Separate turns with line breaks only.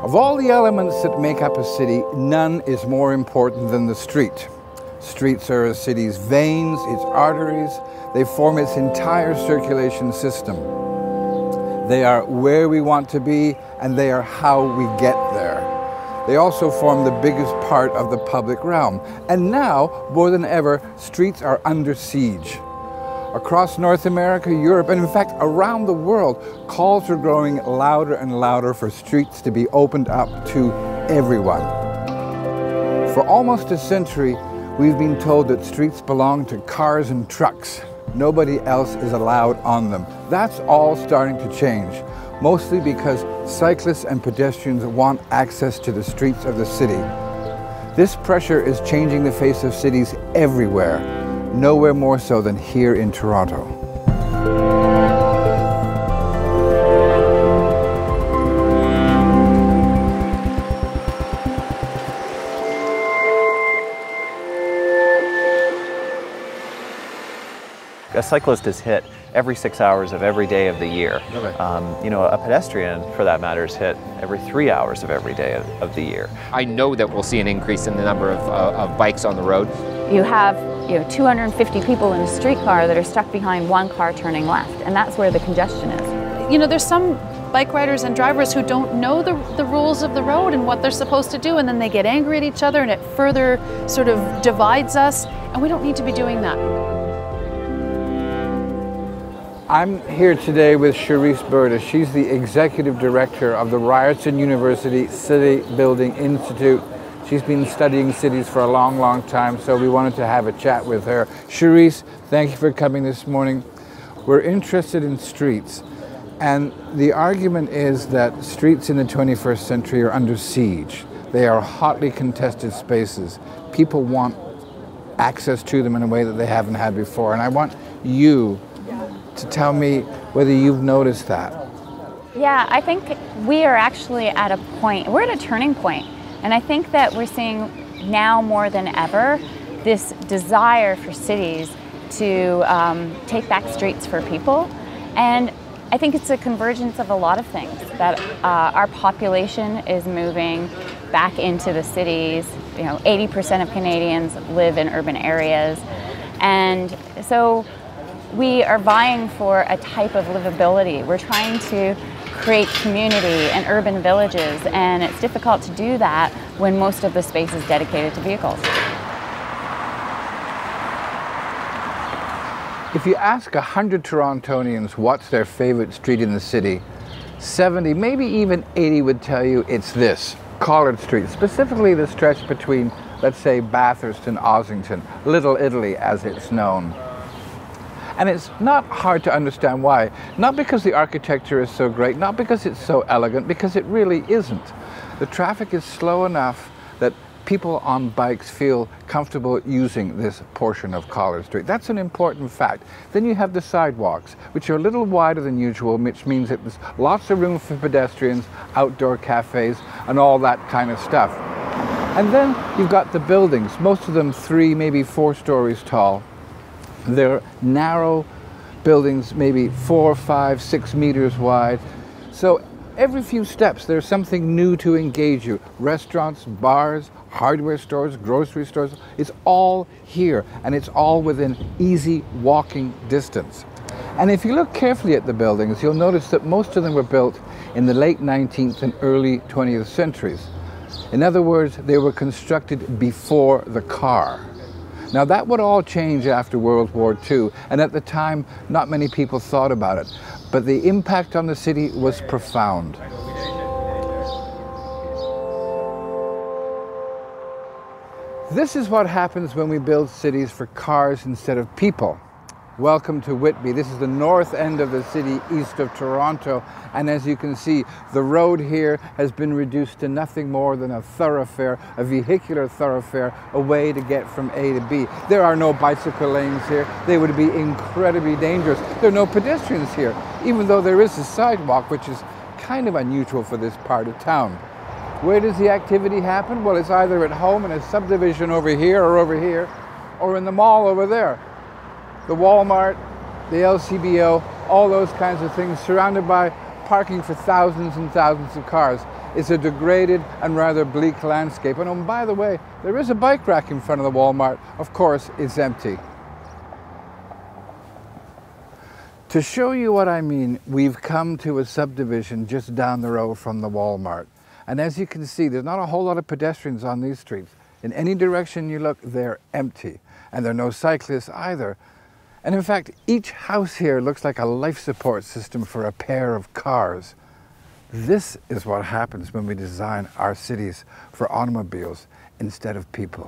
Of all the elements that make up a city, none is more important than the street. Streets are a city's veins, its arteries. They form its entire circulation system. They are where we want to be, and they are how we get there. They also form the biggest part of the public realm. And now, more than ever, streets are under siege. Across North America, Europe, and in fact around the world, calls are growing louder and louder for streets to be opened up to everyone. For almost a century, we've been told that streets belong to cars and trucks. Nobody else is allowed on them. That's all starting to change, mostly because cyclists and pedestrians want access to the streets of the city. This pressure is changing the face of cities everywhere, nowhere more so than here in Toronto.
A cyclist is hit every 6 hours of every day of the year.
Really?
A pedestrian, for that matter, is hit every 3 hours of every day of the year.
I know that we'll see an increase in the number of bikes on the road.
You have 250 people in a streetcar that are stuck behind one car turning left, and that's where the congestion is.
There's some bike riders and drivers who don't know the rules of the road and what they're supposed to do, and then they get angry at each other, and it further sort of divides us, and we don't need to be doing that.
I'm here today with Cherise Berta. She's the executive director of the Ryerson University City Building Institute. She's been studying cities for a long, long time, so we wanted to have a chat with her. Cherise, thank you for coming this morning. We're interested in streets, and the argument is that streets in the 21st century are under siege. They are hotly contested spaces. People want access to them in a way that they haven't had before, and I want you to tell me whether you've noticed that.
Yeah, I think we are actually at a point, we're at a turning point, and I think that we're seeing now more than ever this desire for cities to take back streets for people. And I think it's a convergence of a lot of things, that our population is moving back into the cities. 80% of Canadians live in urban areas, and so we are vying for a type of livability. We're trying to create community and urban villages, and it's difficult to do that when most of the space is dedicated to vehicles.
If you ask 100 Torontonians what's their favorite street in the city, 70, maybe even 80 would tell you it's this, Collard Street, specifically the stretch between, let's say, Bathurst and Ossington, Little Italy as it's known. And it's not hard to understand why. Not because the architecture is so great, not because it's so elegant, because it really isn't. The traffic is slow enough that people on bikes feel comfortable using this portion of Collard Street. That's an important fact. Then you have the sidewalks, which are a little wider than usual, which means that there's lots of room for pedestrians, outdoor cafes, and all that kind of stuff. And then you've got the buildings, most of them 3, maybe 4 stories tall. They're narrow buildings, maybe 4, 5, 6 meters wide. So every few steps there's something new to engage you. Restaurants, bars, hardware stores, grocery stores, it's all here, and it's all within easy walking distance. And if you look carefully at the buildings, you'll notice that most of them were built in the late 19th and early 20th centuries. In other words, they were constructed before the car. Now that would all change after World War II, and at the time not many people thought about it, but the impact on the city was profound. This is what happens when we build cities for cars instead of people. Welcome to Whitby. This is the north end of the city east of Toronto, and as you can see, the road here has been reduced to nothing more than a thoroughfare, a vehicular thoroughfare, a way to get from A to B. There are no bicycle lanes here. They would be incredibly dangerous. There are no pedestrians here, even though there is a sidewalk, which is kind of unusual for this part of town. Where does the activity happen? Well, it's either at home in a subdivision over here, or in the mall over there. The Walmart, the LCBO, all those kinds of things, surrounded by parking for thousands and thousands of cars. is a degraded and rather bleak landscape. And oh, by the way, there is a bike rack in front of the Walmart. Of course, it's empty. To show you what I mean, we've come to a subdivision just down the road from the Walmart. And as you can see, there's not a whole lot of pedestrians on these streets. In any direction you look, they're empty. And there are no cyclists either. And in fact, each house here looks like a life support system for a pair of cars. This is what happens when we design our cities for automobiles instead of people.